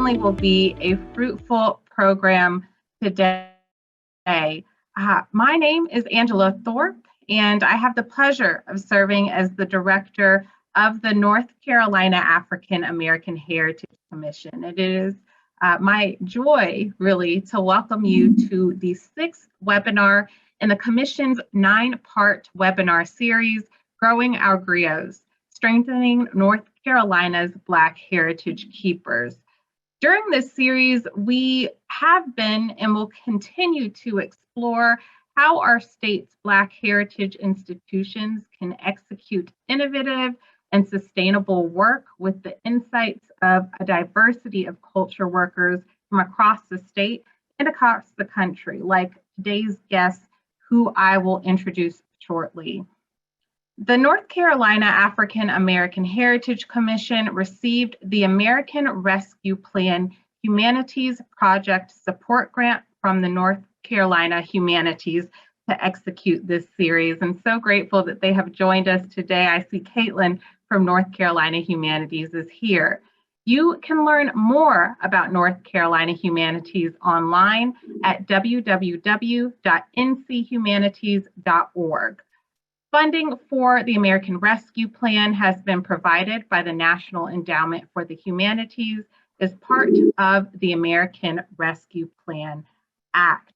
certainly will be a fruitful program today. My name is Angela Thorpe, and I have the pleasure of serving as the director of the North Carolina African American Heritage Commission. It is my joy, really, to welcome you to the 6th webinar in the Commission's 9-part webinar series, Growing Our Griots, Strengthening North Carolina's Black Heritage Keepers. During this series, we have been and will continue to explore how our state's Black heritage institutions can execute innovative and sustainable work with the insights of a diversity of culture workers from across the state and across the country, like today's guest, who I will introduce shortly. The North Carolina African American Heritage Commission received the American Rescue Plan Humanities Project Support Grant from the North Carolina Humanities to execute this series. I'm so grateful that they have joined us today. I see Caitlin from North Carolina Humanities is here. You can learn more about North Carolina Humanities online at www.nchumanities.org. Funding for the American Rescue Plan has been provided by the National Endowment for the Humanities as part of the American Rescue Plan Act.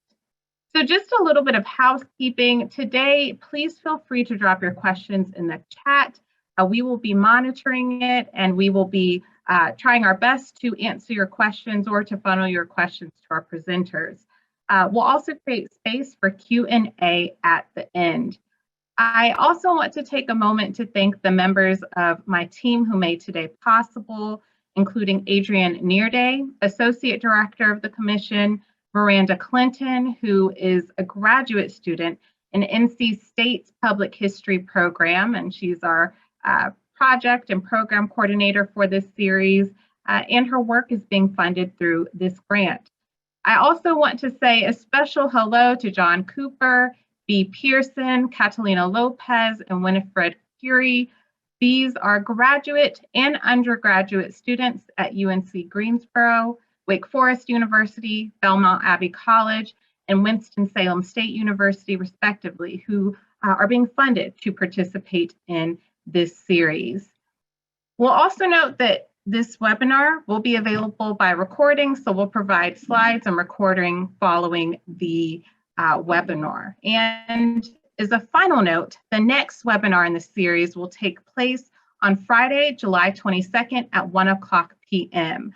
So just a little bit of housekeeping. Today, please feel free to drop your questions in the chat. We will be monitoring it, and we will be trying our best to answer your questions or to funnel your questions to our presenters. We'll also create space for Q&A at the end. I also want to take a moment to thank the members of my team who made today possible, including Adrienne Nearday, Associate Director of the Commission, Miranda Clinton, who is a graduate student in NC State's Public History program, and she's our project and program coordinator for this series, and her work is being funded through this grant. I also want to say a special hello to John Cooper, B. Pearson, Catalina Lopez, and Winifred Curie. These are graduate and undergraduate students at UNC Greensboro, Wake Forest University, Belmont Abbey College, and Winston-Salem State University, respectively, who are being funded to participate in this series. We'll also note that this webinar will be available by recording, so we'll provide slides and recording following the webinar. And as a final note, the next webinar in the series will take place on Friday, July 22nd at 1:00 p.m.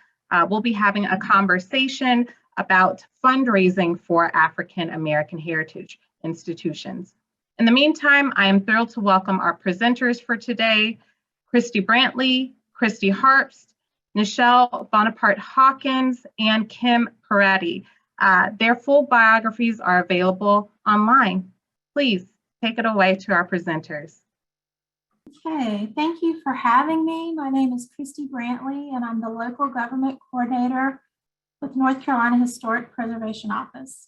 We'll be having a conversation about fundraising for African American heritage institutions. In the meantime, I am thrilled to welcome our presenters for today, Christy Brantley, Christy Harpst, Nichelle Bonaparte Hawkins, and Kim Peretti. Their full biographies are available online. Please take it away to our presenters. Okay, thank you for having me. My name is Christy Brantley, and I'm the local government coordinator with North Carolina Historic Preservation Office.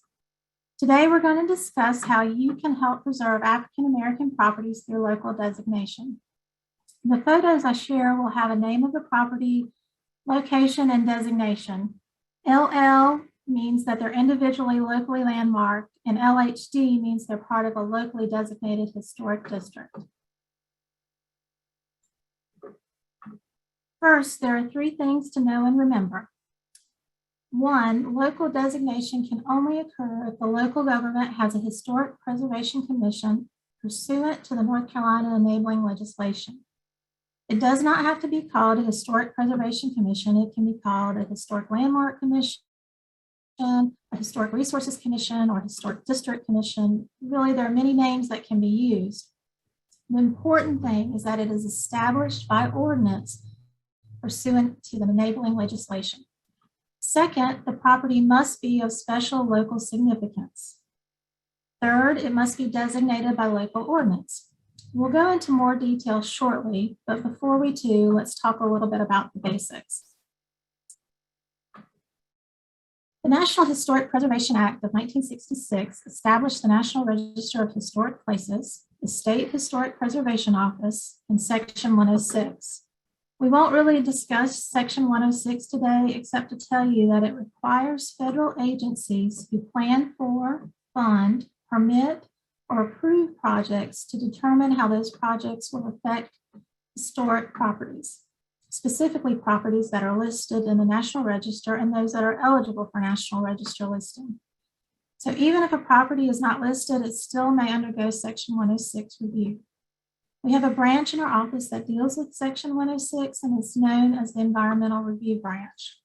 Today, we're going to discuss how you can help preserve African American properties through local designation. The photos I share will have a name of the property, location, and designation. LL means that they're individually locally landmarked, and LHD means they're part of a locally designated historic district. First, there are 3 things to know and remember. 1, local designation can only occur if the local government has a historic preservation commission pursuant to the North Carolina enabling legislation. It does not have to be called a historic preservation commission. It can be called a historic landmark commission, a historic resources commission, or historic district commission. Really, there are many names that can be used. The important thing is that it is established by ordinance pursuant to the enabling legislation. Second, the property must be of special local significance. Third, it must be designated by local ordinance. We'll go into more detail shortly, but before we do, let's talk a little bit about the basics. The National Historic Preservation Act of 1966 established the National Register of Historic Places, the State Historic Preservation Office, and Section 106. We won't really discuss Section 106 today, except to tell you that it requires federal agencies who plan for, fund, permit, or approve projects to determine how those projects will affect historic properties, specifically properties that are listed in the National Register and those that are eligible for National Register listing. So even if a property is not listed, it still may undergo Section 106 review. We have a branch in our office that deals with Section 106 and is known as the Environmental Review Branch.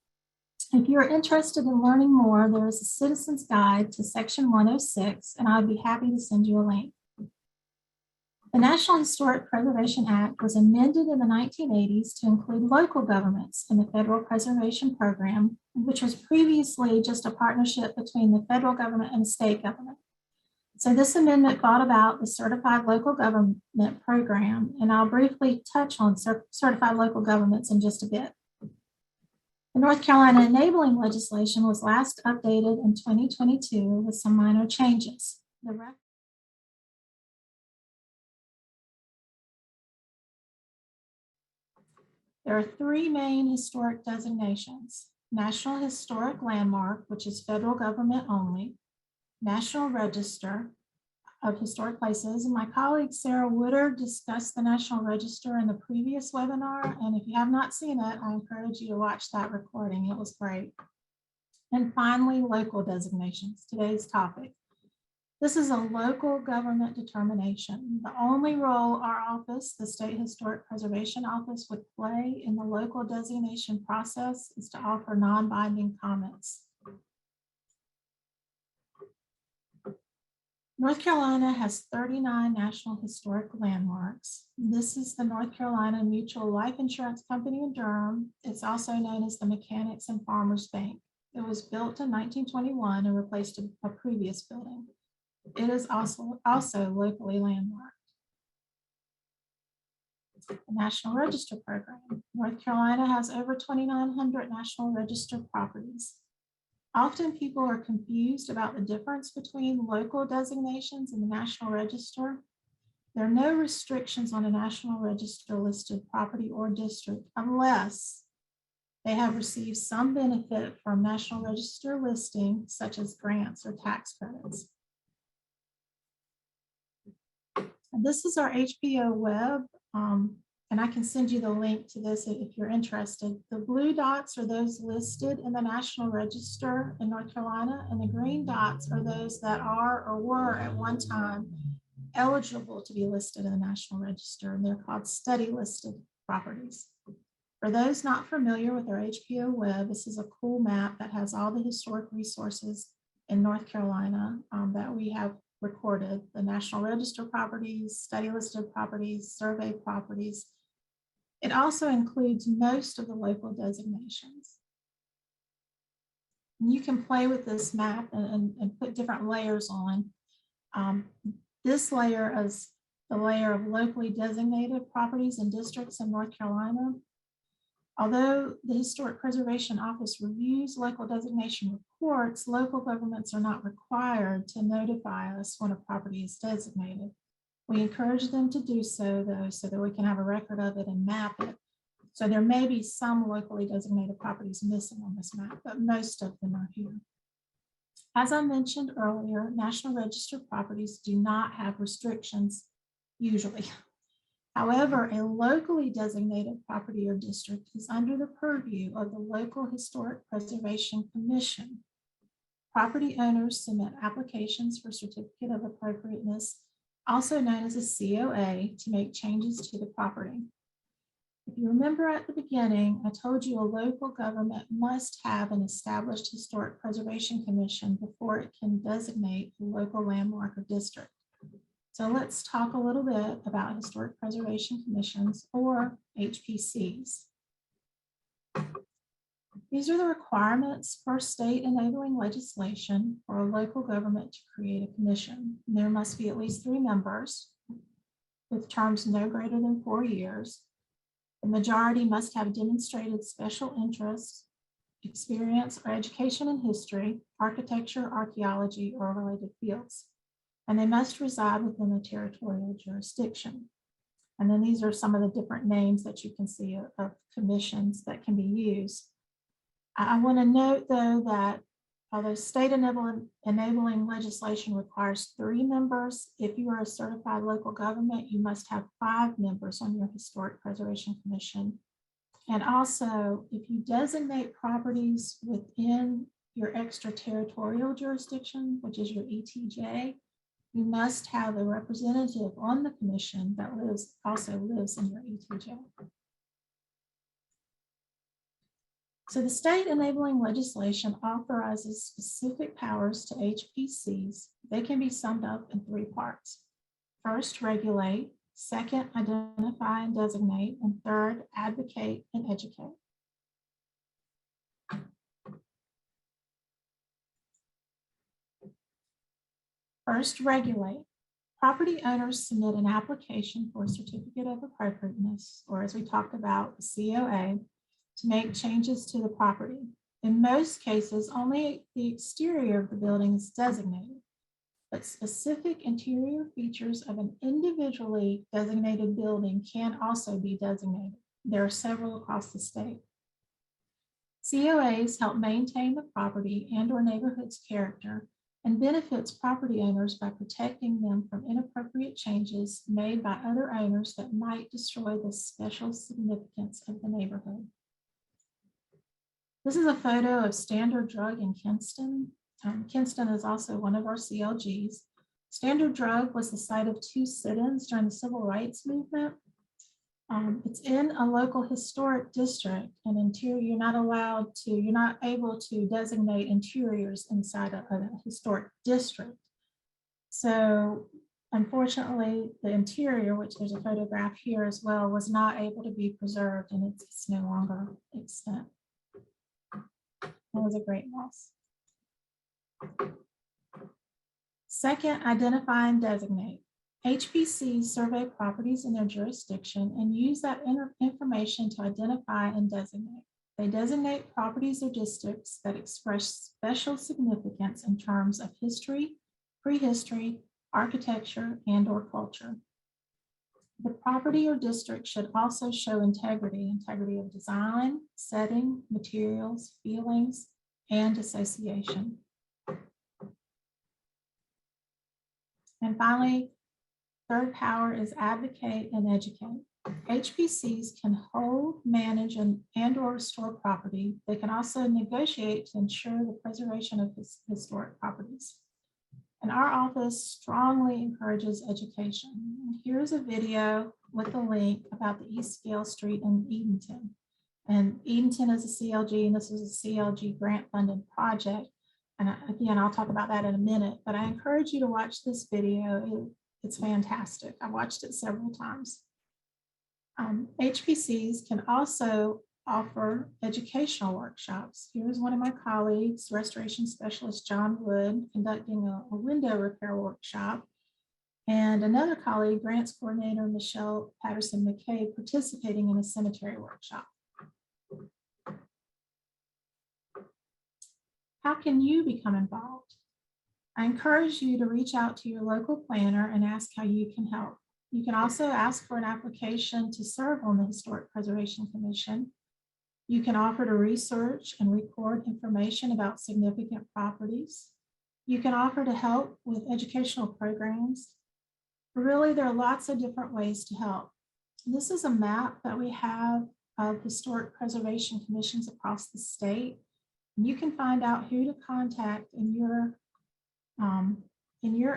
If you're interested in learning more, there is a citizen's guide to Section 106, and I'd be happy to send you a link. The National Historic Preservation Act was amended in the 1980s to include local governments in the federal preservation program, which was previously just a partnership between the federal government and the state government. So this amendment brought about the Certified Local Government Program, and I'll briefly touch on certified local governments in just a bit. The North Carolina enabling legislation was last updated in 2022 with some minor changes. There are three main historic designations: National Historic Landmark, which is federal government only, National Register of Historic Places, and my colleague Sarah Woodard discussed the National Register in the previous webinar, and if you have not seen it, I encourage you to watch that recording. It was great. And finally, local designations, today's topic. This is a local government determination. The only role our office, the State Historic Preservation Office, would play in the local designation process is to offer non-binding comments. North Carolina has 39 National Historic Landmarks. This is the North Carolina Mutual Life Insurance Company in Durham. It's also known as the Mechanics and Farmers Bank. It was built in 1921 and replaced a previous building. It is also locally landmarked. The National Register Program. North Carolina has over 2,900 National Register properties. Often people are confused about the difference between local designations and the National Register. There are no restrictions on a National Register listed property or district unless they have received some benefit from National Register listing, such as grants or tax credits. And this is our HPO web, and I can send you the link to this if you're interested. The blue dots are those listed in the National Register in North Carolina, and the green dots are those that are or were at one time eligible to be listed in the National Register, and they're called study listed properties. For those not familiar with our HPO web, this is a cool map that has all the historic resources in North Carolina that we have recorded: the National Register properties, study listed properties, survey properties. It also includes most of the local designations. And you can play with this map and put different layers on. This layer is the layer of locally designated properties and districts in North Carolina. Although the Historic Preservation Office reviews local designation reports, local governments are not required to notify us when a property is designated. We encourage them to do so, though, so that we can have a record of it and map it. So there may be some locally designated properties missing on this map, but most of them are here. As I mentioned earlier, National Register properties do not have restrictions usually. However, a locally designated property or district is under the purview of the Local Historic Preservation Commission. Property owners submit applications for Certificate of Appropriateness, also known as a COA, to make changes to the property. If you remember at the beginning, I told you a local government must have an established Historic Preservation Commission before it can designate a local landmark or district. So let's talk a little bit about Historic Preservation Commissions, or HPCs. These are the requirements for state enabling legislation for a local government to create a commission. There must be at least 3 members with terms no greater than 4 years. The majority must have demonstrated special interest, experience, or education in history, architecture, archaeology, or related fields. And they must reside within the territorial jurisdiction. And then these are some of the different names that you can see of commissions that can be used. I want to note, though, that although state enabling legislation requires 3 members, if you are a certified local government, you must have 5 members on your Historic Preservation Commission. And also, if you designate properties within your extraterritorial jurisdiction, which is your ETJ, you must have a representative on the commission that also lives in your ETJ. So the state enabling legislation authorizes specific powers to HPCs. They can be summed up in 3 parts. First, regulate. Second, identify and designate. And third, advocate and educate. First, regulate. Property owners submit an application for a certificate of appropriateness, or as we talked about, a COA, to make changes to the property. In most cases, only the exterior of the building is designated, but specific interior features of an individually designated building can also be designated. There are several across the state. COAs help maintain the property and/or neighborhood's character and benefits property owners by protecting them from inappropriate changes made by other owners that might destroy the special significance of the neighborhood. This is a photo of Standard Drug in Kinston. Kinston is also one of our CLGs. Standard Drug was the site of 2 sit-ins during the Civil Rights Movement. It's in a local historic district, and interior, you're not able to designate interiors inside a historic district. So unfortunately, the interior, which there's a photograph here as well, was not able to be preserved, and it's no longer extant. It was a great loss. Second, identify and designate. HPCs survey properties in their jurisdiction and use that information to identify and designate. They designate properties or districts that express special significance in terms of history, prehistory, architecture, and/or culture. The property or district should also show integrity of design, setting, materials, feelings, and association. And finally, third power is advocate and educate. HPCs can hold, manage, and/or restore property. They can also negotiate to ensure the preservation of historic properties. And our office strongly encourages education. Here's a video with a link about the East Scale Street in Edenton. And Edenton is a CLG, and this is a CLG grant funded project. And again, I'll talk about that in a minute, but I encourage you to watch this video. It's fantastic. I watched it several times. HPCs can also offer educational workshops. Here's one of my colleagues, restoration specialist John Wood, conducting a window repair workshop. And another colleague, grants coordinator Michelle Patterson McKay, participating in a cemetery workshop. How can you become involved? I encourage you to reach out to your local planner and ask how you can help. You can also ask for an application to serve on the Historic Preservation Commission. You can offer to research and record information about significant properties. You can offer to help with educational programs. Really, there are lots of different ways to help. This is a map that we have of historic preservation commissions across the state. And you can find out who to contact in your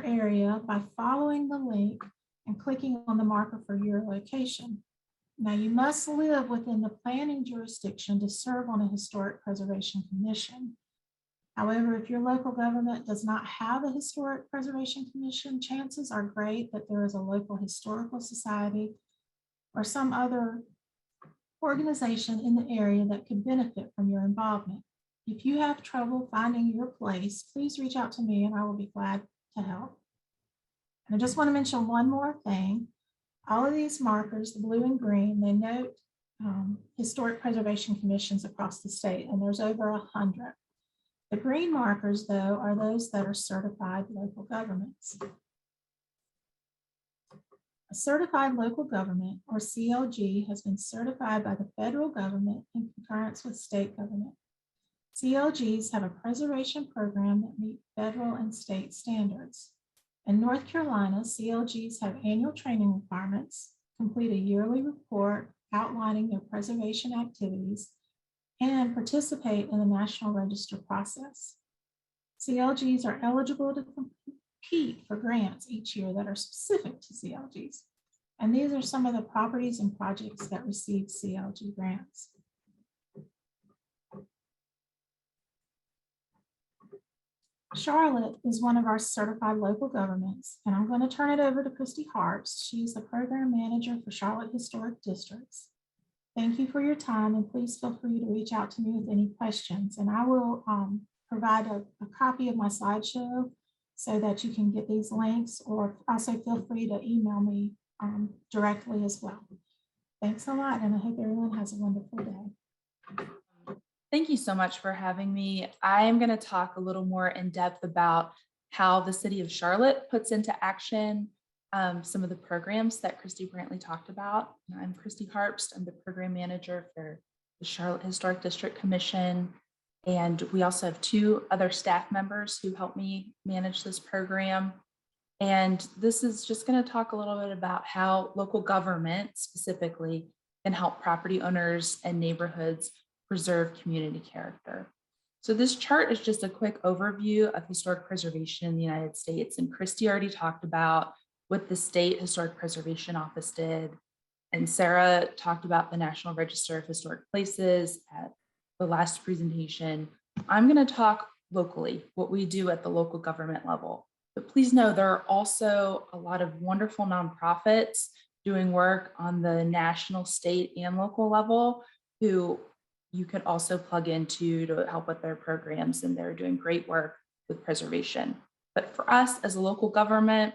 area by following the link and clicking on the marker for your location. Now, you must live within the planning jurisdiction to serve on a historic preservation commission. However, if your local government does not have a historic preservation commission, chances are great that there is a local historical society or some other organization in the area that could benefit from your involvement. If you have trouble finding your place, please reach out to me and I will be glad to help. And I just want to mention one more thing. All of these markers, the blue and green, they note historic preservation commissions across the state, and there's over 100. The green markers, though, are those that are certified local governments. A certified local government, or CLG, has been certified by the federal government in concurrence with state government. CLGs have a preservation program that meet federal and state standards. In North Carolina, CLGs have annual training requirements, complete a yearly report outlining their preservation activities, and participate in the National Register process. CLGs are eligible to compete for grants each year that are specific to CLGs. And these are some of the properties and projects that receive CLG grants. Charlotte is one of our certified local governments, and I'm going to turn it over to Christy Harpst. She's the program manager for Charlotte Historic Districts. Thank you for your time, and please feel free to reach out to me with any questions. And I will provide a copy of my slideshow so that you can get these links, or also feel free to email me directly as well. Thanks a lot, and I hope everyone has a wonderful day. Thank you so much for having me. I am going to talk a little more in depth about how the city of Charlotte puts into action some of the programs that Christy Brantley talked about. I'm Christy Harpst. I'm the program manager for the Charlotte Historic District Commission. And we also have two other staff members who help me manage this program. And this is just going to talk a little bit about how local government specifically can help property owners and neighborhoods preserve community character. So this chart is just a quick overview of historic preservation in the United States. And Christy already talked about what the State Historic Preservation Office did. And Sarah talked about the National Register of Historic Places at the last presentation. I'm going to talk locally, what we do at the local government level. But please know there are also a lot of wonderful nonprofits doing work on the national, state, and local level who you could also plug into to help with their programs, and they're doing great work with preservation. But for us as a local government,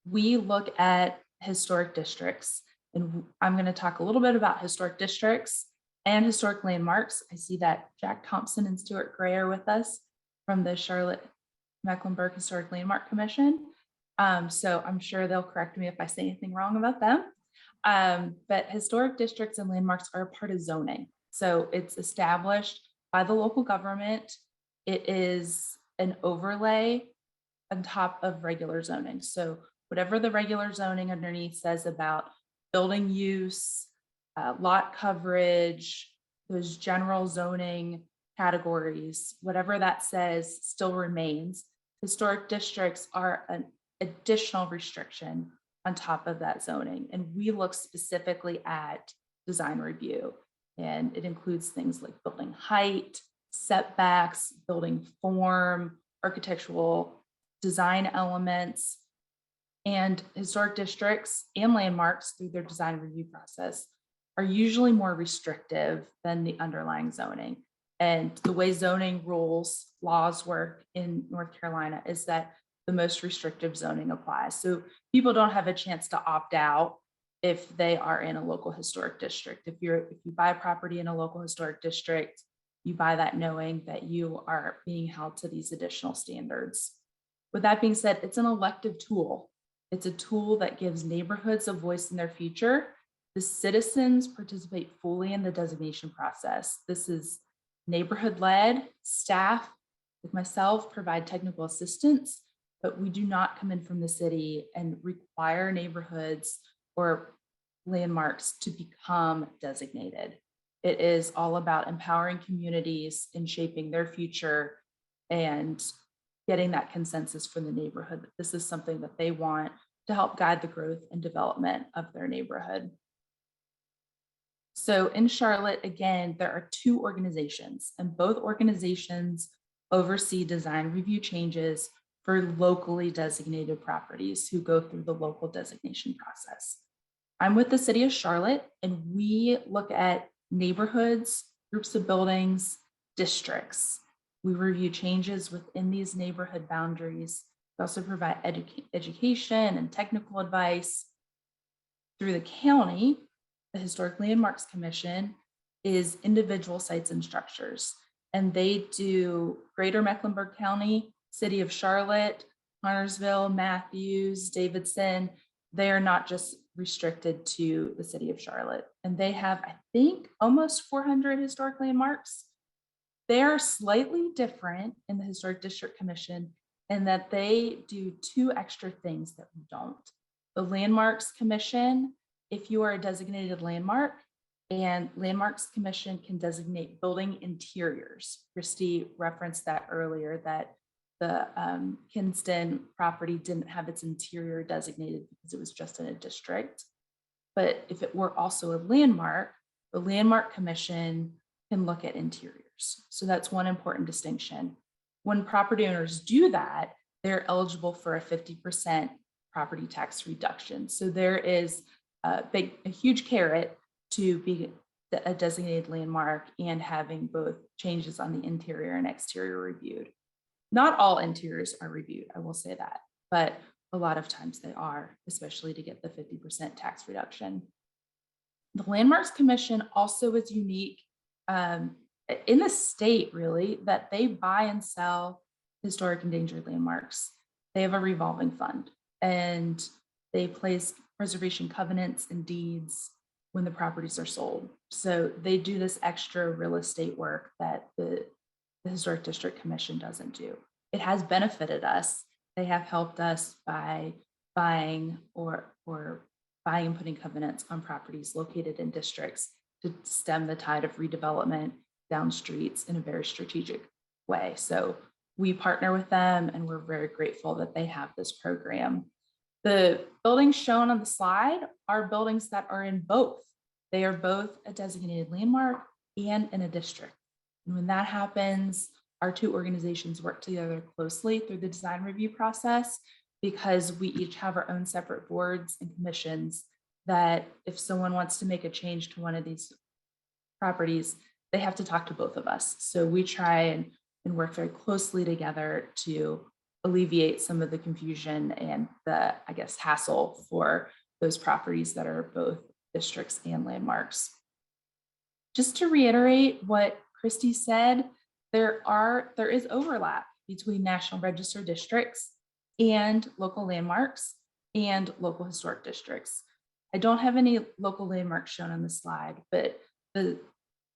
we look at historic districts, and I'm going to talk a little bit about historic districts and historic landmarks. I see that Jack Thompson and Stuart Gray are with us from the Charlotte Mecklenburg Historic Landmark Commission. So I'm sure they'll correct me if I say anything wrong about them. But historic districts and landmarks are a part of zoning. So it's established by the local government. It is an overlay on top of regular zoning. So whatever the regular zoning underneath says about building use, lot coverage, those general zoning categories, whatever that says still remains. Historic districts are an additional restriction on top of that zoning. And we look specifically at design review. And it includes things like building height, setbacks, building form, architectural design elements, and historic districts and landmarks through their design review process are usually more restrictive than the underlying zoning. And the way zoning laws work in North Carolina is that the most restrictive zoning applies. So people don't have a chance to opt out if they are in a local historic district. If you buy a property in a local historic district, you buy that knowing that you are being held to these additional standards. With that being said, it's an elective tool. It's a tool that gives neighborhoods a voice in their future. The citizens participate fully in the designation process. This is neighborhood-led. Staff, like myself, provide technical assistance, but we do not come in from the city and require neighborhoods or landmarks to become designated. It is all about empowering communities and shaping their future and getting that consensus from the neighborhood that this is something that they want to help guide the growth and development of their neighborhood. So in Charlotte, again, there are two organizations, and both organizations oversee design review changes for locally designated properties who go through the local designation process. I'm with the city of Charlotte, and we look at neighborhoods, groups of buildings, districts. We review changes within these neighborhood boundaries. We also provide education and technical advice. Through the county, the Historic Landmarks Commission is individual sites and structures, and they do Greater Mecklenburg County, City of Charlotte, Huntersville, Matthews, Davidson, They are not just restricted to the city of Charlotte. And they have, I think, almost 400 historic landmarks. They are slightly different in the Historic District Commission in that they do two extra things that we don't. The Landmarks Commission, if you are a designated landmark, and Landmarks Commission can designate building interiors. Kristi referenced that earlier, that the Kinston property didn't have its interior designated because it was just in a district. But if it were also a landmark, the Landmark Commission can look at interiors. So that's one important distinction. When property owners do that, they're eligible for a 50% property tax reduction. So there is a huge carrot to be a designated landmark and having both changes on the interior and exterior reviewed. Not all interiors are reviewed, I will say that, but a lot of times they are, especially to get the 50% tax reduction. The Landmarks Commission also is unique in the state, really, that they buy and sell historic endangered landmarks. They have a revolving fund and they place preservation covenants and deeds when the properties are sold. So they do this extra real estate work that the Historic District Commission doesn't do. It has benefited us. They have helped us by buying or buying and putting covenants on properties located in districts to stem the tide of redevelopment down streets in a very strategic way. So we partner with them and we're very grateful that they have this program. The buildings shown on the slide are buildings that are in both. They are both a designated landmark and in a district. And when that happens, our two organizations work together closely through the design review process because we each have our own separate boards and commissions that if someone wants to make a change to one of these properties, they have to talk to both of us. So we try and work very closely together to alleviate some of the confusion and the, I guess, hassle for those properties that are both districts and landmarks. Just to reiterate what Kristi said, there is overlap between National Register districts and local landmarks and local historic districts. I don't have any local landmarks shown on the slide, but the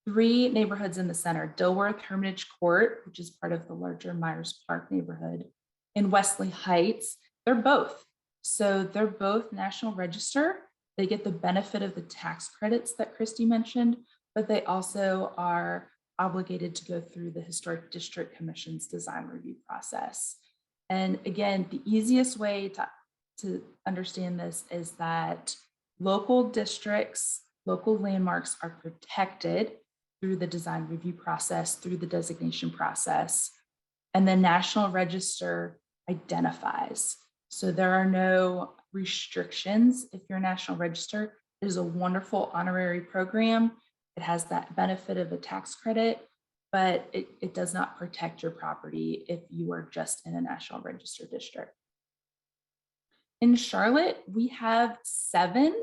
three neighborhoods in the center, Dilworth, Hermitage Court, which is part of the larger Myers Park neighborhood, and Wesley Heights, they're both. So they're both National Register. They get the benefit of the tax credits that Kristi mentioned, but they also are obligated to go through the Historic District Commission's design review process. And again, the easiest way to understand this is that local districts, local landmarks are protected through the design review process, through the designation process, and the National Register identifies. So there are no restrictions if you're a National Register. It is a wonderful honorary program. It has that benefit of a tax credit, but it does not protect your property if you are just in a National Register district. In Charlotte, we have 7,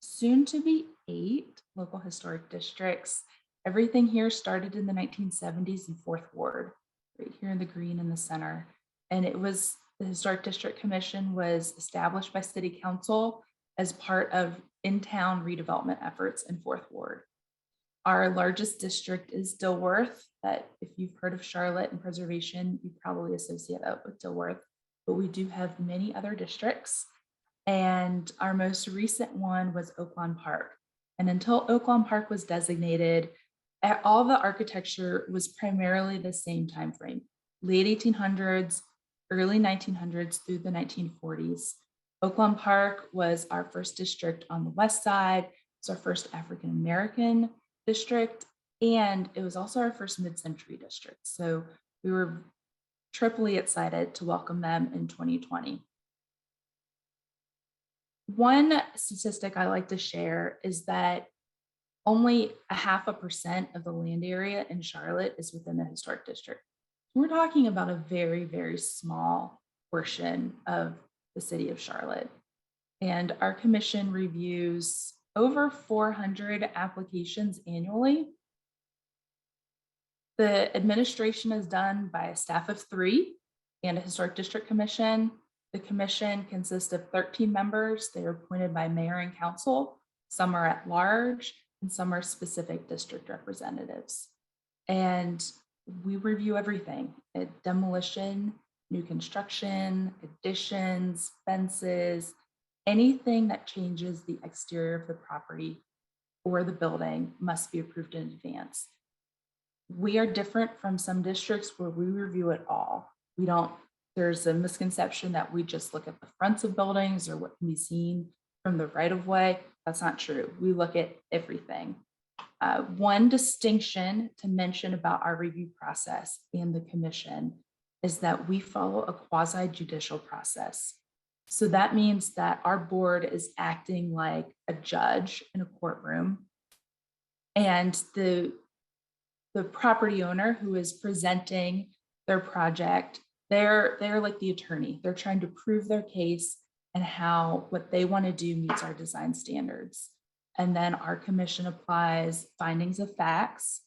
soon to be 8 local historic districts. Everything here started in the 1970s in 4th Ward, right here in the green in the center. And it was, the Historic District Commission was established by City Council as part of in-town redevelopment efforts in 4th Ward. Our largest district is Dilworth, that if you've heard of Charlotte and preservation, you probably associate that with Dilworth, but we do have many other districts. And our most recent one was Oakland Park. And until Oakland Park was designated, all the architecture was primarily the same time frame, late 1800s, early 1900s through the 1940s. Oakland Park was our first district on the west side. It's our first African-American district, and it was also our first mid-century district. So we were triply excited to welcome them in 2020. One statistic I like to share is that only 0.5% of the land area in Charlotte is within the historic district. We're talking about a very, very small portion of the city of Charlotte. And our commission reviews over 400 applications annually. The administration is done by a staff of 3 and a historic district commission. The commission consists of 13 members. They are appointed by mayor and council. Some are at large and some are specific district representatives. And we review everything: demolition, new construction, additions, fences, anything that changes the exterior of the property or the building must be approved in advance. We are different from some districts where we review it all. We don't, there's a misconception that we just look at the fronts of buildings or what can be seen from the right of way. That's not true. We look at everything. One distinction to mention about our review process and the commission is that we follow a quasi-judicial process. So that means that our board is acting like a judge in a courtroom, and the property owner who is presenting their project, they're like the attorney. They're trying to prove their case and how what they want to do meets our design standards. And then our commission applies findings of facts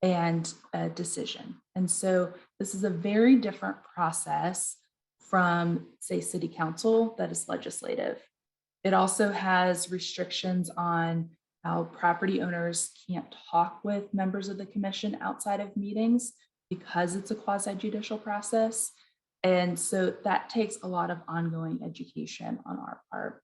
and a decision. And so this is a very different process from, say, city council that is legislative. It also has restrictions on how property owners can't talk with members of the commission outside of meetings because it's a quasi-judicial process. And so that takes a lot of ongoing education on our part.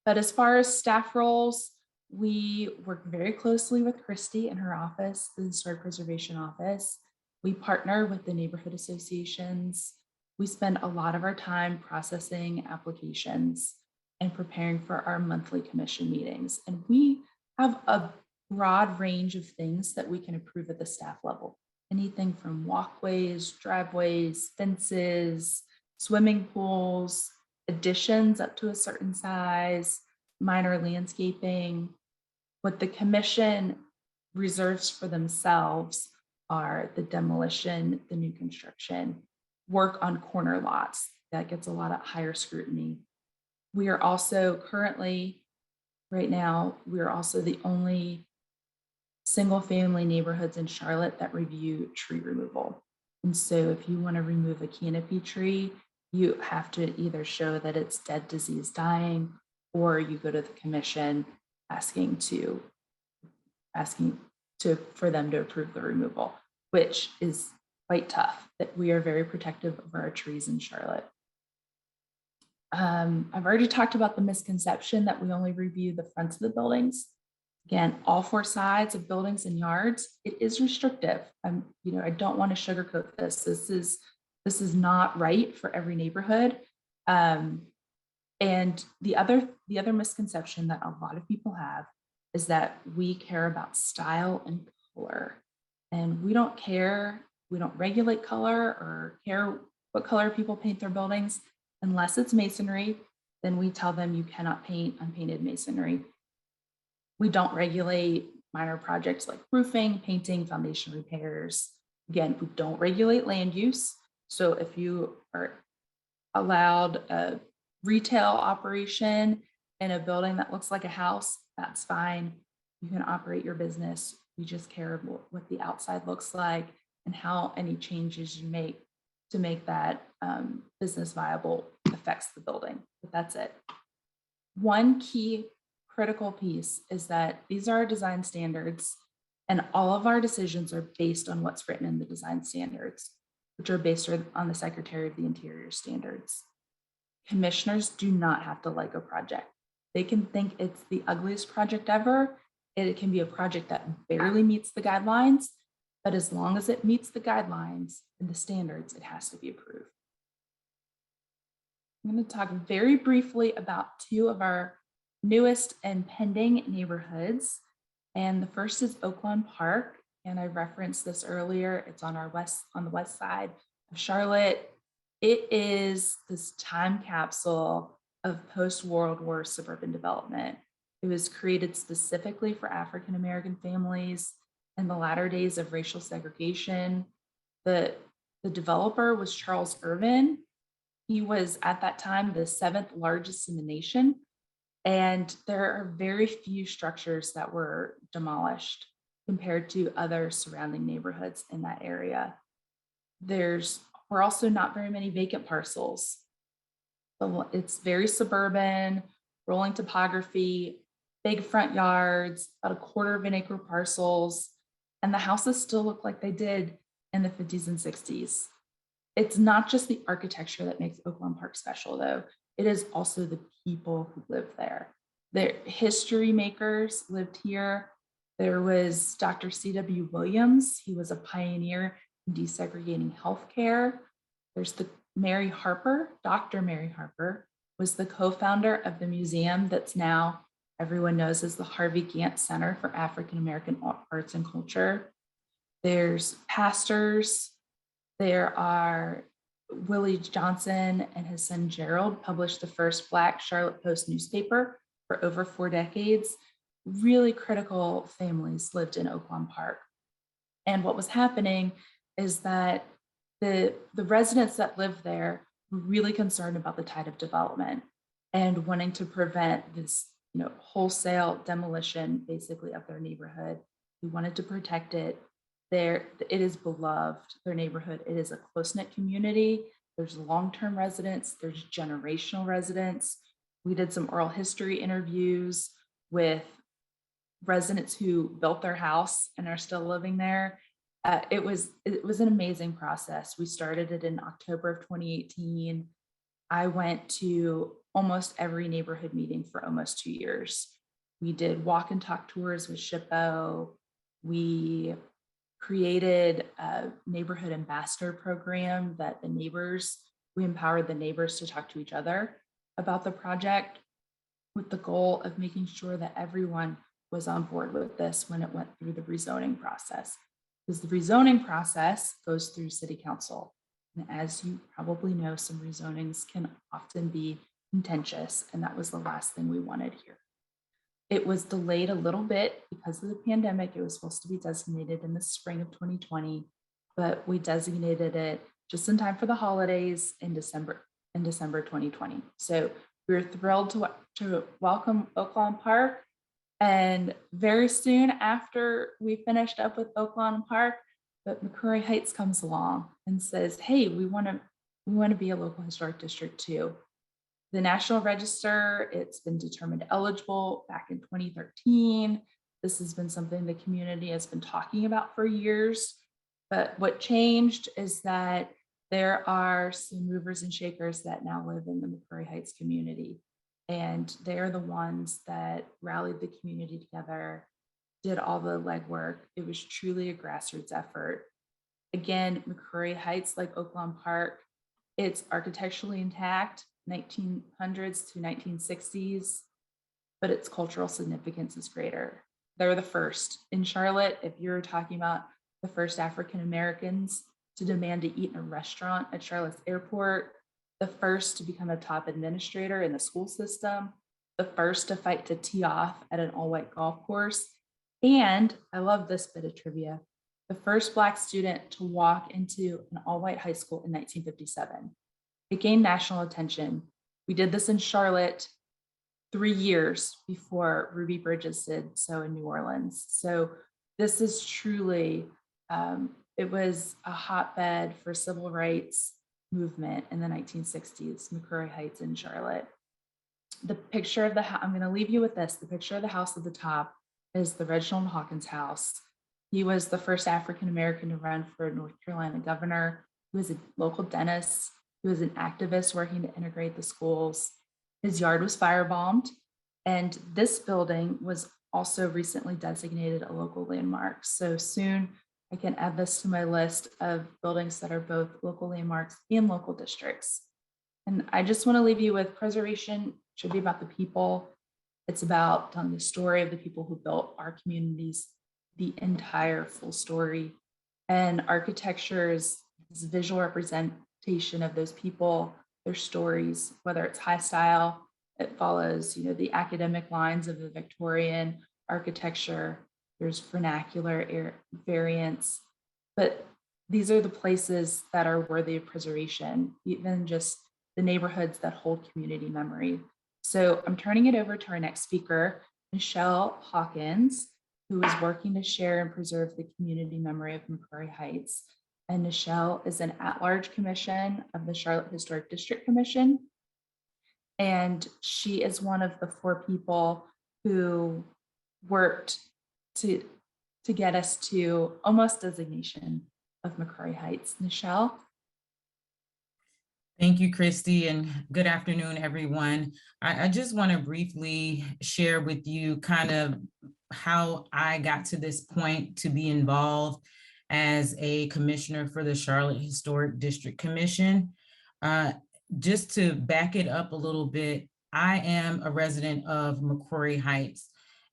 But as far as staff roles, we work very closely with Kristi in her office, the Historic Preservation Office. We partner with the neighborhood associations. We spend a lot of our time processing applications and preparing for our monthly commission meetings. And we have a broad range of things that we can approve at the staff level. Anything from walkways, driveways, fences, swimming pools, additions up to a certain size, minor landscaping. What the commission reserves for themselves are the demolition, the new construction, work on corner lots. That gets a lot of higher scrutiny. We are also currently, right now, we are also the only single family neighborhoods in Charlotte that review tree removal. And so if you want to remove a canopy tree, you have to either show that it's dead, disease, dying, or you go to the commission asking for them to approve the removal, which is quite tough. That we are very protective of our trees in Charlotte. I've already talked about the misconception that we only review the fronts of the buildings. Again, all four sides of buildings and yards, it is restrictive. I don't want to sugarcoat this. This is not right for every neighborhood. And the other misconception that a lot of people have is that we care about style and color. And we don't care, we don't regulate color or care what color people paint their buildings. Unless it's masonry, then we tell them you cannot paint unpainted masonry. We don't regulate minor projects like roofing, painting, foundation repairs. Again, we don't regulate land use. So if you are allowed a retail operation in a building that looks like a house, that's fine. You can operate your business. We just care what the outside looks like and how any changes you make to make that business viable affects the building, but that's it. One key critical piece is that these are our design standards, and all of our decisions are based on what's written in the design standards, which are based on the Secretary of the Interior standards. Commissioners do not have to like a project. They can think it's the ugliest project ever. It can be a project that barely meets the guidelines, but as long as it meets the guidelines and the standards, it has to be approved. I'm going to talk very briefly about two of our newest and pending neighborhoods. And the first is Oakland Park. And I referenced this earlier. It's on the west side of Charlotte. It is this time capsule of post-World War suburban development. It was created specifically for African-American families in the latter days of racial segregation. The developer was Charles Irvin. He was at that time the 7th largest in the nation. And there are very few structures that were demolished compared to other surrounding neighborhoods in that area. There were also not very many vacant parcels. It's very suburban, rolling topography, big front yards, about a quarter of an acre parcels, and the houses still look like they did in the 50s and 60s. It's not just the architecture that makes Oakland Park special, though. It is also the people who live there. The history makers lived here. There was Dr. C.W. Williams. He was a pioneer in desegregating healthcare. There's the Mary Harper. Dr. Mary Harper was the co-founder of the museum that's now everyone knows as the Harvey Gantt Center for African American Arts and Culture. There's pastors. There are Willie Johnson and his son Gerald published the first Black Charlotte Post newspaper for over 4 decades. Really critical families lived in Oakland Park. And what was happening is that the residents that lived there were really concerned about the tide of development and wanting to prevent this, wholesale demolition basically of their neighborhood. We wanted to protect it. It is beloved, their neighborhood. It is a close-knit community. There's long-term residents, there's generational residents. We did some oral history interviews with residents who built their house and are still living there. It was an amazing process. We started it in October of 2018. I went to almost every neighborhood meeting for almost 2 years. We did walk and talk tours with SHPO. We created a neighborhood ambassador program that we empowered the neighbors to talk to each other about the project with the goal of making sure that everyone was on board with this when it went through the rezoning process. Because the rezoning process goes through city council. And as you probably know, some rezonings can often be contentious, and that was the last thing we wanted here. It was delayed a little bit because of the pandemic. It was supposed to be designated in the spring of 2020, but we designated it just in time for the holidays in December 2020. So we were thrilled to welcome Oakland Park. And very soon after we finished up with Oakland Park, but McCrory Heights comes along and says, hey, we want to be a local historic district too. The National Register, it's been determined eligible back in 2013. This has been something the community has been talking about for years. But what changed is that there are some movers and shakers that now live in the McCrory Heights community. And they're the ones that rallied the community together, did all the legwork. It was truly a grassroots effort. Again, McCrory Heights, like Oakland Park, it's architecturally intact, 1900s to 1960s, but its cultural significance is greater. They're the first. In Charlotte, if you're talking about the first African Americans to demand to eat in a restaurant at Charlotte's airport, the first to become a top administrator in the school system, the first to fight to tee off at an all-white golf course, and I love this bit of trivia, the first Black student to walk into an all-white high school in 1957. It gained national attention. We did this in Charlotte 3 years before Ruby Bridges did so in New Orleans. So this is truly, it was a hotbed for civil rights movement in the 1960s, McCrory Heights in Charlotte. The picture of the house, I'm going to leave you with this. The picture of the house at the top is the Reginald Hawkins house. He was the first African-American to run for North Carolina governor. He was a local dentist. He was an activist working to integrate the schools. His yard was firebombed. And this building was also recently designated a local landmark. So soon I can add this to my list of buildings that are both local landmarks and local districts. And I just want to leave you with preservation should be about the people. It's about telling the story of the people who built our communities, the entire full story. And architecture is this visual representation of those people, their stories, whether it's high style, it follows, the academic lines of the Victorian architecture. There's vernacular variants, but these are the places that are worthy of preservation, even just the neighborhoods that hold community memory. So I'm turning it over to our next speaker, Michelle Hawkins, who is working to share and preserve the community memory of McCrory Heights. And Michelle is an at-large commission of the Charlotte Historic District Commission. And she is one of the 4 people who worked to get us to almost designation of McCrory Heights. Nichelle? Thank you, Kristi, and good afternoon, everyone. I just want to briefly share with you kind of how I got to this point to be involved as a commissioner for the Charlotte Historic District Commission. Just to back it up a little bit, I am a resident of McCrory Heights,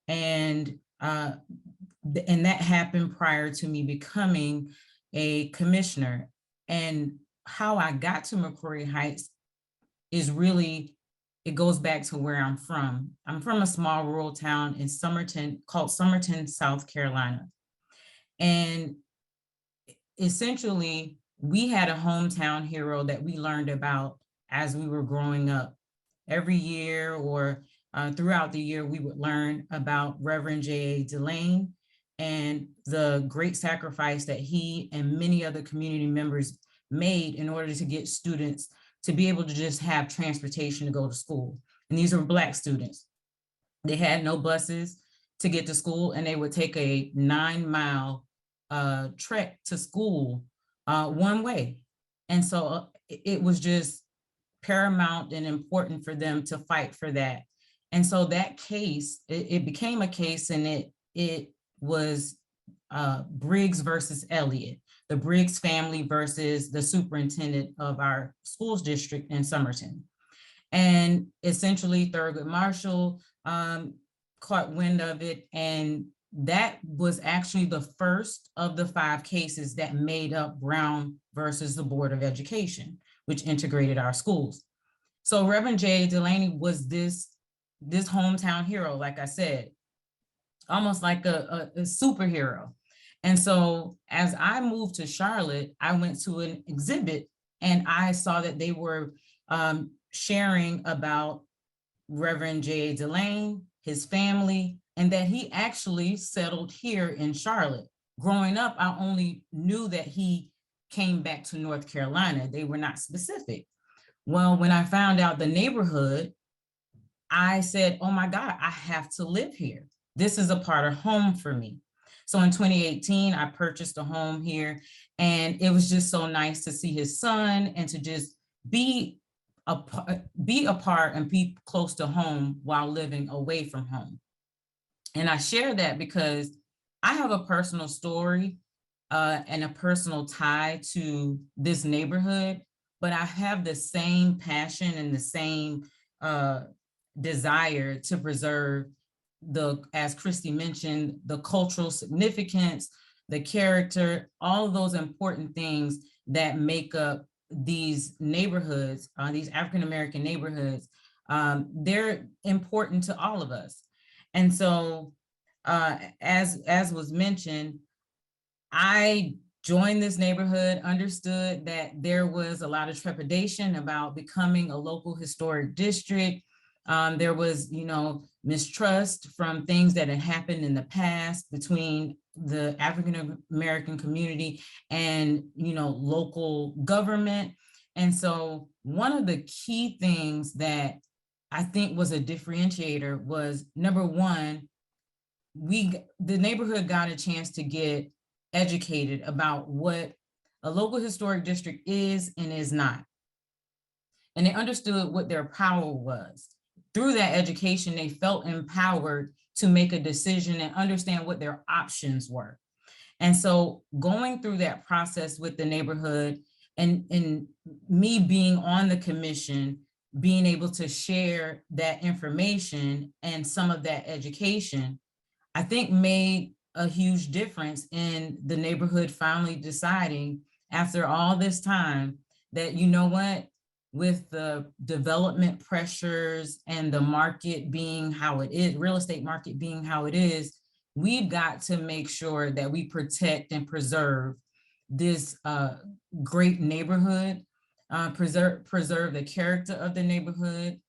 and that happened prior to me becoming a commissioner. And how I got to McCrory Heights is really, it goes back to where I'm from. I'm from a small rural town in Somerton called Somerton, South Carolina. And essentially, we had a hometown hero that we learned about as we were growing up. Every year or throughout the year, we would learn about Reverend J.A. Delane and the great sacrifice that he and many other community members made in order to get students to be able to just have transportation to go to school. And these are Black students. They had no buses to get to school, and they would take a 9-mile trek to school one way. And so it was just paramount and important for them to fight for that. And so that case, it became a case, and it was Briggs versus Elliott, the Briggs family versus the superintendent of our schools district in Somerton. And essentially Thurgood Marshall caught wind of it, and that was actually the first of the 5 cases that made up Brown versus the Board of Education, which integrated our schools. So Reverend J. Delaney was this hometown hero, like I said, almost like a superhero. And so as I moved to Charlotte, I went to an exhibit and I saw that they were sharing about Reverend J. Delane, his family, and that he actually settled here in Charlotte. Growing up, I only knew that he came back to North Carolina. They were not specific. Well, when I found out the neighborhood, I said, oh my God, I have to live here. This is a part of home for me. So in 2018, I purchased a home here, and it was just so nice to see his son and to just be a part and be close to home while living away from home. And I share that because I have a personal story and a personal tie to this neighborhood, but I have the same passion and the same desire to preserve as Kristi mentioned, the cultural significance, the character, all of those important things that make up these neighborhoods, these African-American neighborhoods. They're important to all of us. And so as was mentioned, I joined this neighborhood, understood that there was a lot of trepidation about becoming a local historic district. There was, mistrust from things that had happened in the past between the African-American community and, local government. And so one of the key things that I think was a differentiator was, number one, the neighborhood got a chance to get educated about what a local historic district is and is not. And they understood what their power was. Through that education, they felt empowered to make a decision and understand what their options were. And so going through that process with the neighborhood and me being on the commission, being able to share that information and some of that education, I think made a huge difference in the neighborhood finally deciding after all this time that, you know what, with the development pressures and the market being how it is, real estate market being how it is, we've got to make sure that we protect and preserve this great neighborhood, preserve the character of the neighborhood,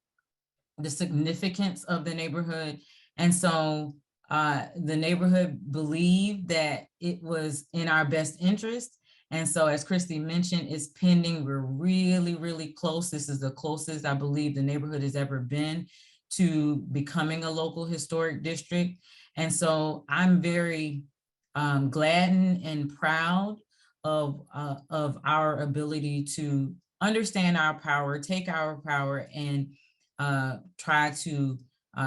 the significance of the neighborhood. And so the neighborhood believed that it was in our best interest. And so as Kristi mentioned, it's pending. We're really, really close. This is the closest I believe the neighborhood has ever been to becoming a local historic district. And so I'm very gladdened and proud of our ability to understand our power, take our power, and try to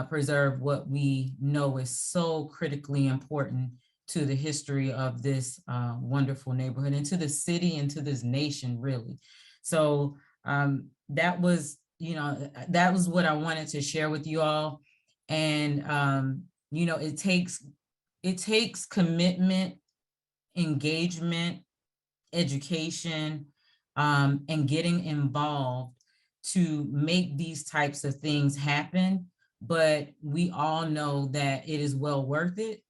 preserve what we know is so critically important to the history of this wonderful neighborhood and to the city and to this nation, really. So that was, that was what I wanted to share with you all. And, it takes commitment, engagement, education, and getting involved to make these types of things happen. But we all know that it is well worth it.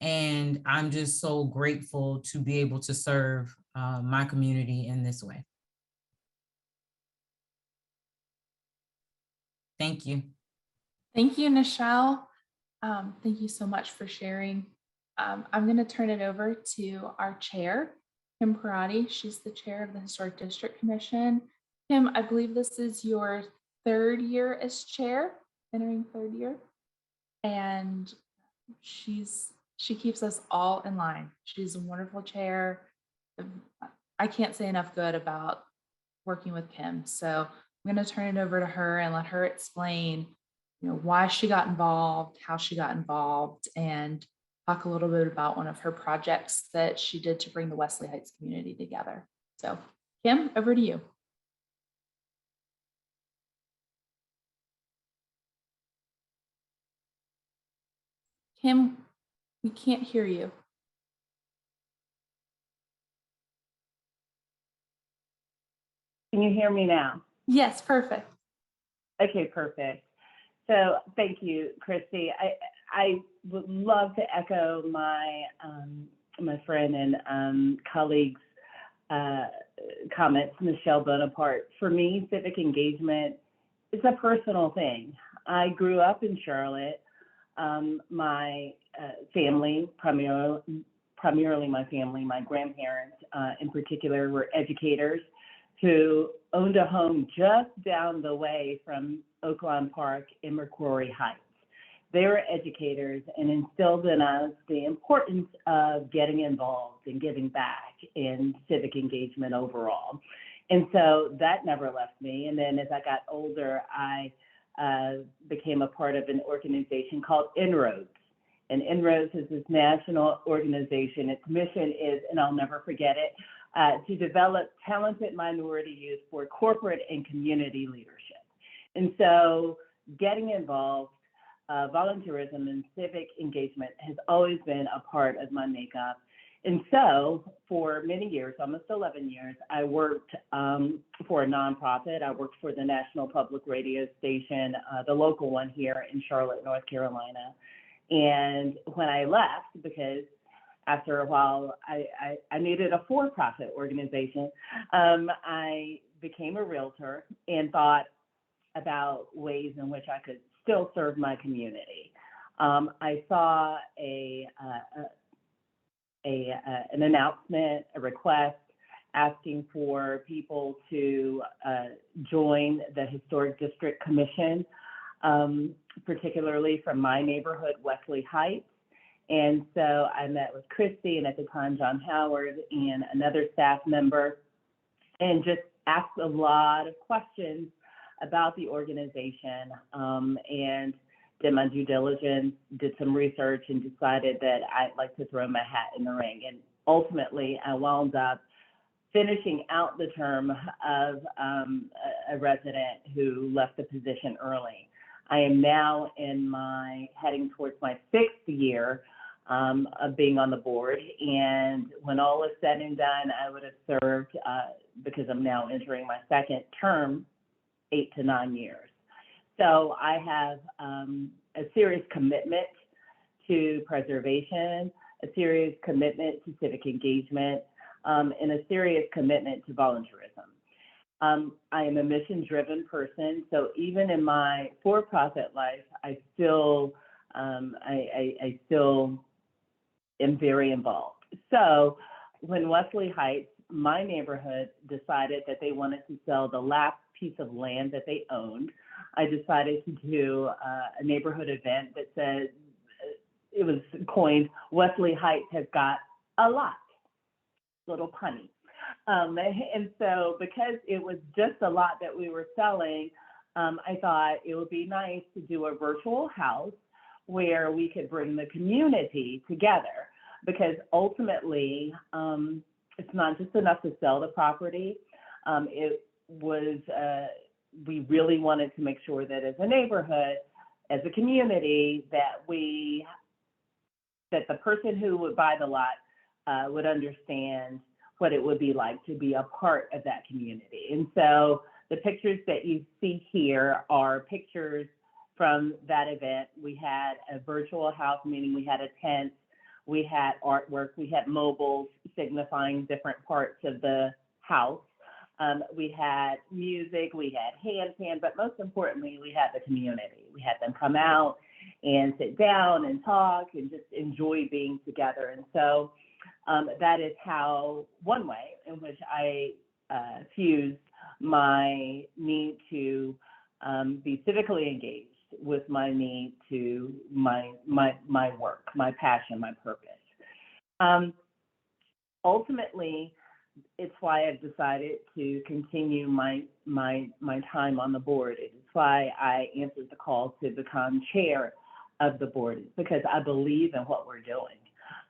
And I'm just so grateful to be able to serve my community in this way. Thank you. Thank you, Nichelle. Thank you so much for sharing. I'm going to turn it over to our chair, Kim Parati. She's the chair of the Historic District Commission. Kim, I believe this is your 3rd year as chair, entering 3rd year. And she keeps us all in line. She's a wonderful chair. I can't say enough good about working with Kim. So I'm going to turn it over to her and let her explain, why she got involved, how she got involved, and talk a little bit about one of her projects that she did to bring the Wesley Heights community together. So Kim, over to you. Kim, we can't hear you. Can you hear me now? Yes, perfect. Okay, perfect. So thank you, Kristi. I would love to echo my my friend and colleague's comments, Michelle Bonaparte. For me, civic engagement is a personal thing. I grew up in Charlotte. My family, primarily my family, my grandparents in particular, were educators who owned a home just down the way from Oakland Park in McCrory Heights. They were educators and instilled in us the importance of getting involved and giving back in civic engagement overall. And so that never left me. And then as I got older, I became a part of an organization called Inroads. And Inroads is this national organization. Its mission is, and I'll never forget it, to develop talented minority youth for corporate and community leadership. And so getting involved, volunteerism and civic engagement has always been a part of my makeup. And so for many years, almost 11 years, I worked for a nonprofit. I worked for the National Public Radio Station, the local one here in Charlotte, North Carolina. And when I left, because after a while, I needed a for-profit organization. I became a realtor and thought about ways in which I could still serve my community. I saw an announcement, a request asking for people to join the Historic District Commission, particularly from my neighborhood, Wesley Heights. And so I met with Kristi and at the time John Howard and another staff member and just asked a lot of questions about the organization and did my due diligence, did some research and decided that I'd like to throw my hat in the ring. And ultimately I wound up finishing out the term of a resident who left the position early. I am now heading towards my 6th year of being on the board. And when all is said and done, I would have served, because I'm now entering my 2nd term, 8 to 9 years. So I have a serious commitment to preservation, a serious commitment to civic engagement, and a serious commitment to volunteerism. I am a mission-driven person, so even in my for-profit life, I still am very involved. So when Wesley Heights my neighborhood decided that they wanted to sell the last piece of land that they owned. I decided to do a neighborhood event that said, it was coined, Wesley Heights has got a lot, little punny. And so because it was just a lot that we were selling, I thought it would be nice to do a virtual house where we could bring the community together, because ultimately it's not just enough to sell the property. It was, we really wanted to make sure that as a neighborhood, as a community, that the person who would buy the lot would understand what it would be like to be a part of that community. And so the pictures that you see here are pictures from that event. We had a virtual house, meaning we had a tent, we had artwork, we had mobiles signifying different parts of the house. We had music, we had hand, but most importantly, we had the community. We had them come out and sit down and talk and just enjoy being together. And so that is how, one way in which I fused my need to be civically engaged with my need to my work, my passion, my purpose. Ultimately, it's why I've decided to continue my time on the board. It's why I answered the call to become chair of the board. It's because I believe in what we're doing.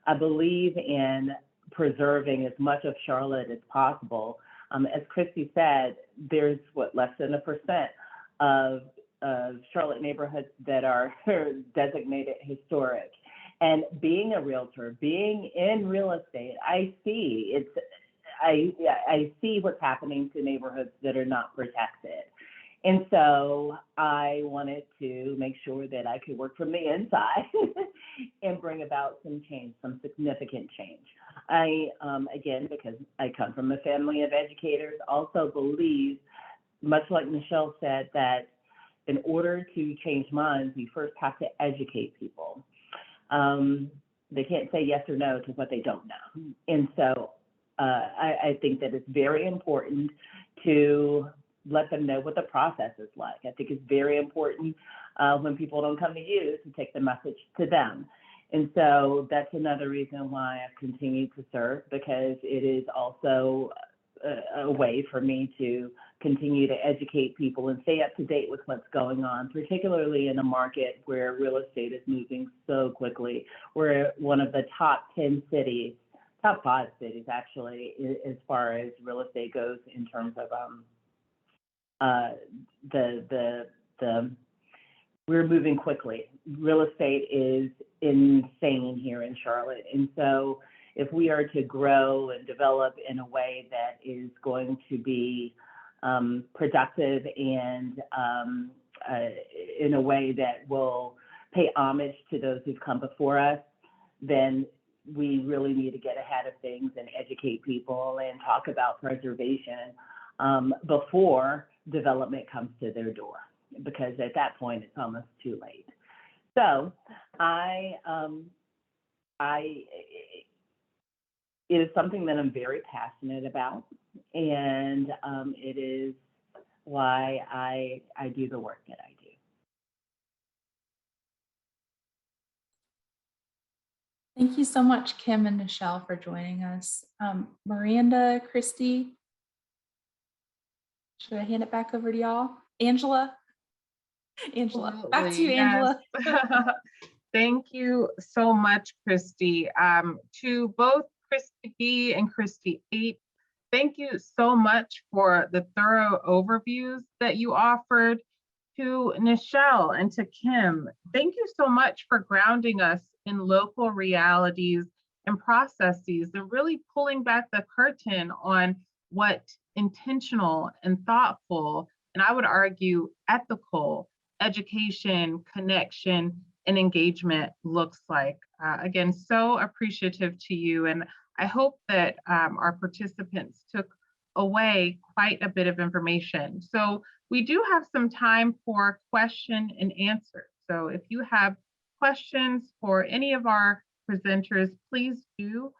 I believe in preserving as much of Charlotte as possible. As Kristi said, there's less than 1% of Charlotte neighborhoods that are designated historic. And being a realtor, being in real estate, I see what's happening to neighborhoods that are not protected. And so I wanted to make sure that I could work from the inside and bring about some change, some significant change. I, again, because I come from a family of educators, also believe, much like Michelle said, that in order to change minds, we first have to educate people. They can't say yes or no to what they don't know. And so I think that it's very important to let them know what the process is like. I think it's very important when people don't come to you to take the message to them. And so that's another reason why I've continued to serve, because it is also a way for me to continue to educate people and stay up to date with what's going on, particularly in a market where real estate is moving so quickly. We're one of the top 10 cities, top 5 cities actually, as far as real estate goes in terms of we're moving quickly. Real estate is insane here in Charlotte. And so if we are to grow and develop in a way that is going to be productive and in a way that will pay homage to those who've come before us, then we really need to get ahead of things and educate people and talk about preservation before development comes to their door, because at that point it's almost too late. So it is something that I'm very passionate about, and it is why I do the work that I do. Thank you so much, Kim and Michelle, for joining us. Miranda, Kristi, should I hand it back over to y'all? Angela, back to you, Angela. Yes. Thank you so much, Kristi. To both Kristi B and Kristi H, thank you so much for the thorough overviews that you offered. To Nichelle and to Kim, thank you so much for grounding us in local realities and processes and really pulling back the curtain on what intentional and thoughtful, and I would argue ethical, education, connection, and engagement looks like. Again, so appreciative to you, and I hope that our participants took away quite a bit of information. So we do have some time for question and answer. So if you have questions for any of our presenters, please do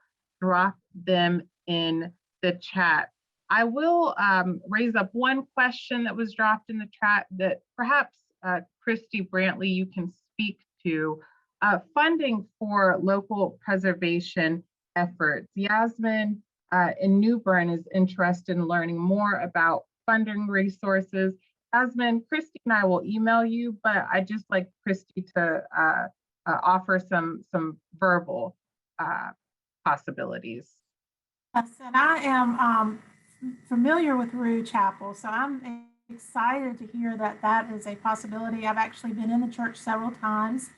drop them in the chat. I will raise up one question that was dropped in the chat that perhaps Christy Brantley, you can speak to. Funding for local preservation efforts. Yasmin in New Bern is interested in learning more about funding resources. Yasmin, Christy and I will email you, but I'd just like Christy to offer some verbal possibilities. Yes, and I am familiar with Rue Chapel, so I'm excited to hear that that is a possibility. I've actually been in the church several times.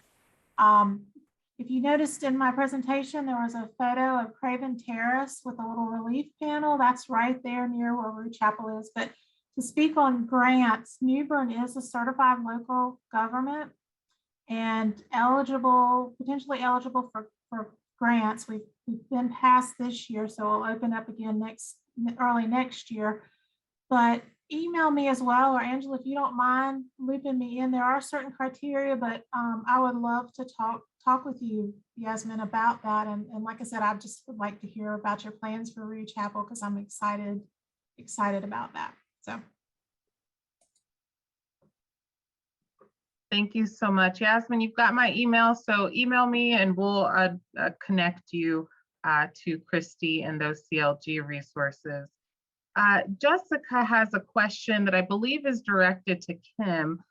If you noticed in my presentation, there was a photo of Craven Terrace with a little relief panel. That's right there near where Rue Chapel is. But to speak on grants, New Bern is a certified local government and eligible, potentially eligible for grants. We've been passed this year, so we'll open up again early next year. But email me as well, or Angela, if you don't mind looping me in. There are certain criteria, but I would love to talk with you, Yasmin, about that. And like I said, I just would like to hear about your plans for Rue Chapel because I'm excited about that. So. Thank you so much. Yasmin, you've got my email, so email me and we'll connect you to Christy and those CLG resources. Jessica has a question that I believe is directed to Kim.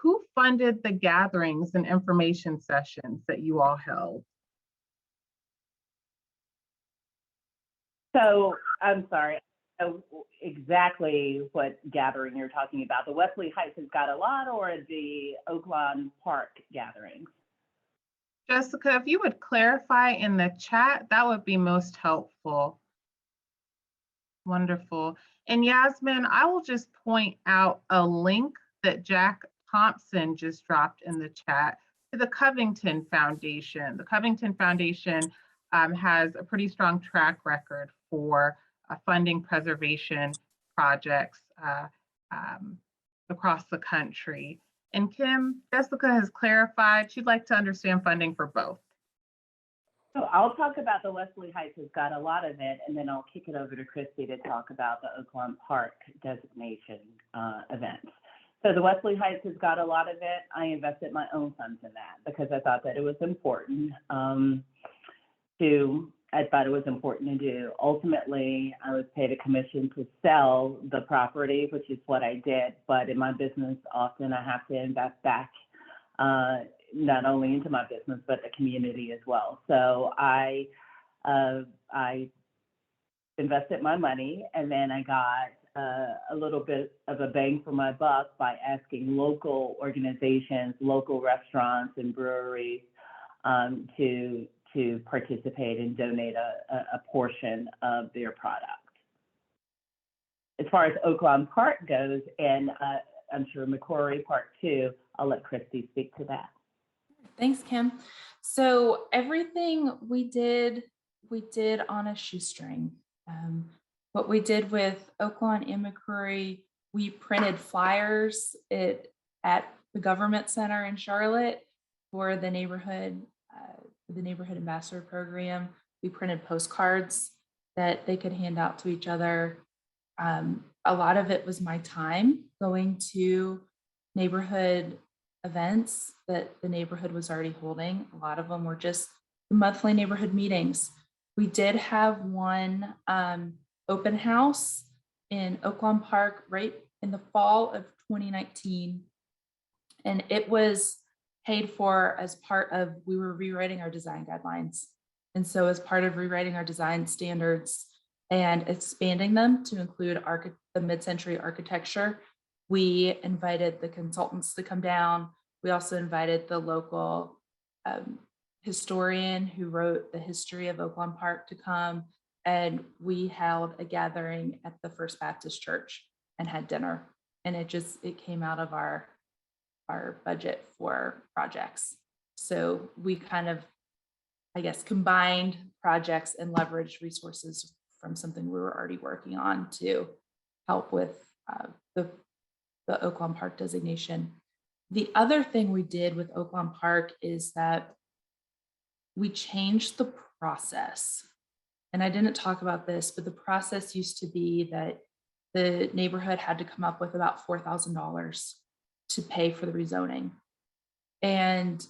Who funded the gatherings and information sessions that you all held? So I'm sorry, exactly what gathering you're talking about. The Wesley Heights has got a lot, or the Oakland Park gatherings? Jessica, if you would clarify in the chat, that would be most helpful. Wonderful. And Yasmin, I will just point out a link that Jack Thompson just dropped in the chat to the Covington Foundation. The Covington Foundation has a pretty strong track record for funding preservation projects across the country. And Kim, Jessica has clarified she'd like to understand funding for both. So I'll talk about the Wesley Heights has got a lot of it, and then I'll kick it over to Kristi to talk about the Oakland Park designation events. So the Wesley Heights has got a lot of it. I invested my own funds in that because I thought that it was important to do. Ultimately, I was paid a commission to sell the property, which is what I did. But in my business, often I have to invest back, not only into my business, but the community as well. So I invested my money, and then I got a little bit of a bang for my buck by asking local organizations, local restaurants and breweries to participate and donate a portion of their product. As far as Oakland Park goes, and I'm sure Macquarie Park too, I'll let Kristi speak to that. Thanks, Kim. So everything we did on a shoestring. What we did with Oakland and Macquarie, we printed flyers at the Government Center in Charlotte for the neighborhood ambassador program. We printed postcards that they could hand out to each other. A lot of it was my time going to neighborhood events that the neighborhood was already holding. A lot of them were just monthly neighborhood meetings. We did have one open house in Oakland Park right in the fall of 2019. And it was paid for as part of, we were rewriting our design guidelines. And so as part of rewriting our design standards and expanding them to include the mid-century architecture, we invited the consultants to come down. We also invited the local historian who wrote the history of Oakland Park to come. And we held a gathering at the First Baptist Church and had dinner. And it came out of our budget for projects. So we kind of, I guess, combined projects and leveraged resources from something we were already working on to help with the Oakland Park designation. The other thing we did with Oakland Park is that we changed the process. And I didn't talk about this, but the process used to be that the neighborhood had to come up with about $4,000 to pay for the rezoning. And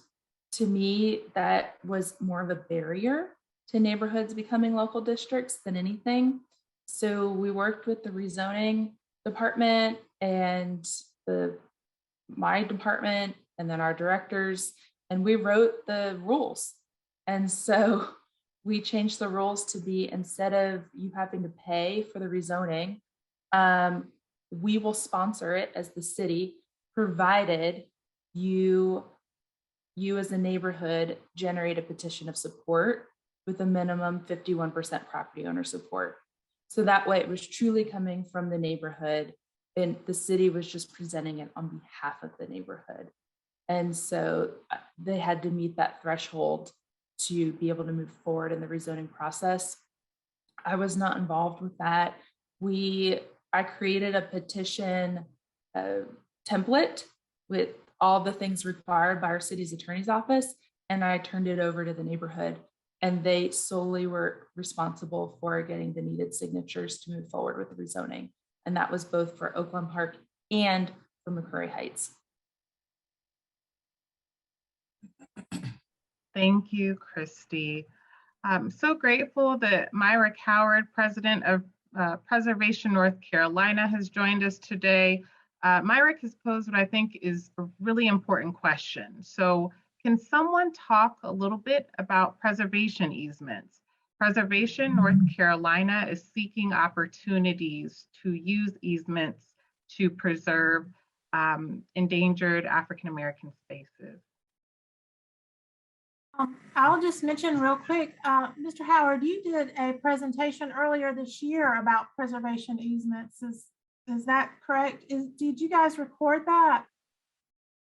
to me, that was more of a barrier to neighborhoods becoming local districts than anything. So we worked with the rezoning department and my department and then our directors, and we wrote the rules. And so we changed the rules to be, instead of you having to pay for the rezoning, we will sponsor it as the city, provided you as a neighborhood generate a petition of support with a minimum 51% property owner support. So that way it was truly coming from the neighborhood, and the city was just presenting it on behalf of the neighborhood. And so they had to meet that threshold to be able to move forward in the rezoning process. I was not involved with that. I created a petition template with all the things required by our city's attorney's office, and I turned it over to the neighborhood, and they solely were responsible for getting the needed signatures to move forward with the rezoning. And that was both for Oakland Park and for McCurry Heights. Thank you, Kristi. I'm so grateful that Myrick Howard, president of Preservation North Carolina, has joined us today. Myrick has posed what I think is a really important question. So can someone talk a little bit about preservation easements? Preservation North Carolina is seeking opportunities to use easements to preserve endangered African American spaces. I'll just mention real quick, Mr. Howard, you did a presentation earlier this year about preservation easements. Is that correct? Did you guys record that?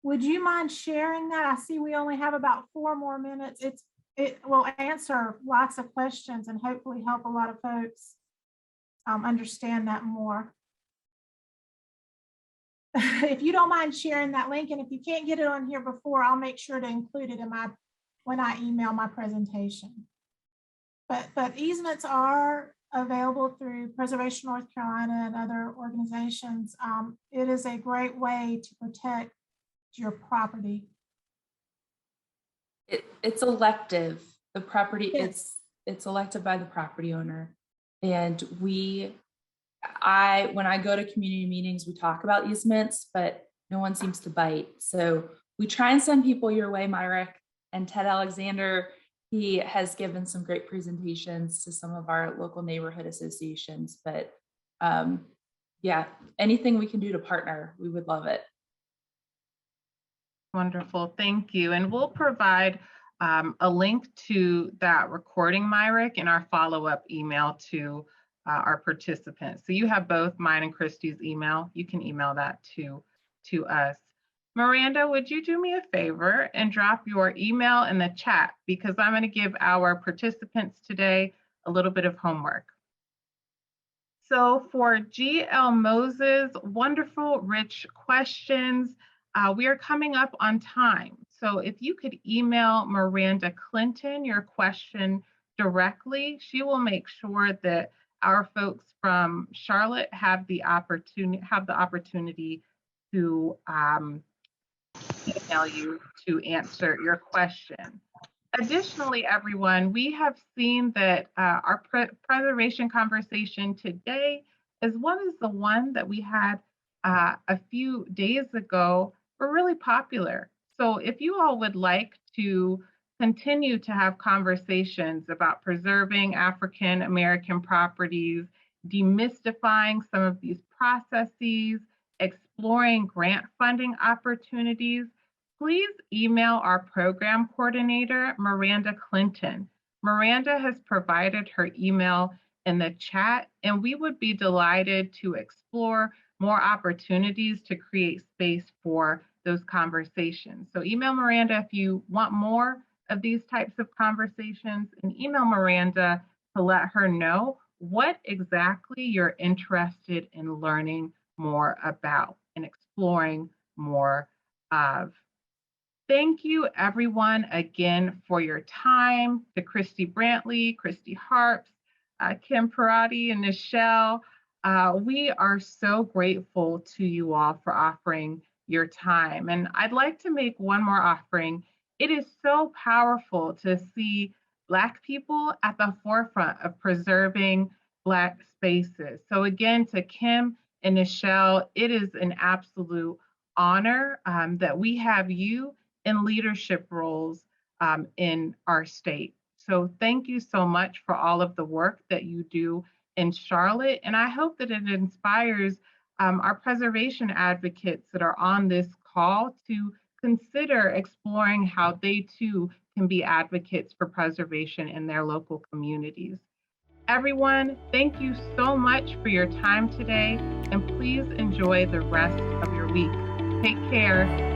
Would you mind sharing that? I see we only have about 4 more minutes. It will answer lots of questions and hopefully help a lot of folks understand that more. If you don't mind sharing that link, and if you can't get it on here before, I'll make sure to include it in when I email my presentation. But easements are available through Preservation North Carolina and other organizations. It is a great way to protect your property. It's elective. The property, Yes. it's elected by the property owner. And when I go to community meetings, we talk about easements, but no one seems to bite. So we try and send people your way, Myrick. And Ted Alexander, he has given some great presentations to some of our local neighborhood associations. But yeah, anything we can do to partner, we would love it. Wonderful, thank you. And we'll provide a link to that recording, Myrick, in our follow-up email to our participants. So you have both mine and Kristi's email. You can email that to us. Miranda, would you do me a favor and drop your email in the chat, because I'm going to give our participants today a little bit of homework. So for GL Moses, wonderful, rich questions. We are coming up on time. So if you could email Miranda Clinton your question directly, she will make sure that our folks from Charlotte have the opportunity to email you to answer your question. Additionally, everyone, we have seen that our preservation conversation today, as well as the one that we had a few days ago, were really popular. So if you all would like to continue to have conversations about preserving African American properties, demystifying some of these processes, exploring grant funding opportunities, please email our program coordinator, Miranda Clinton. Miranda has provided her email in the chat, and we would be delighted to explore more opportunities to create space for those conversations. So email Miranda if you want more of these types of conversations, and email Miranda to let her know what exactly you're interested in learning more about and exploring more of. Thank you, everyone, again for your time. To Christy Brantley, Christy Harpst, Kim Parati and Nichelle. We are so grateful to you all for offering your time. And I'd like to make one more offering. It is so powerful to see Black people at the forefront of preserving Black spaces. So again, to Kim and Nichelle, it is an absolute honor that we have you in leadership roles in our state. So thank you so much for all of the work that you do in Charlotte. And I hope that it inspires our preservation advocates that are on this call to consider exploring how they too can be advocates for preservation in their local communities. Everyone, thank you so much for your time today, and please enjoy the rest of your week. Take care.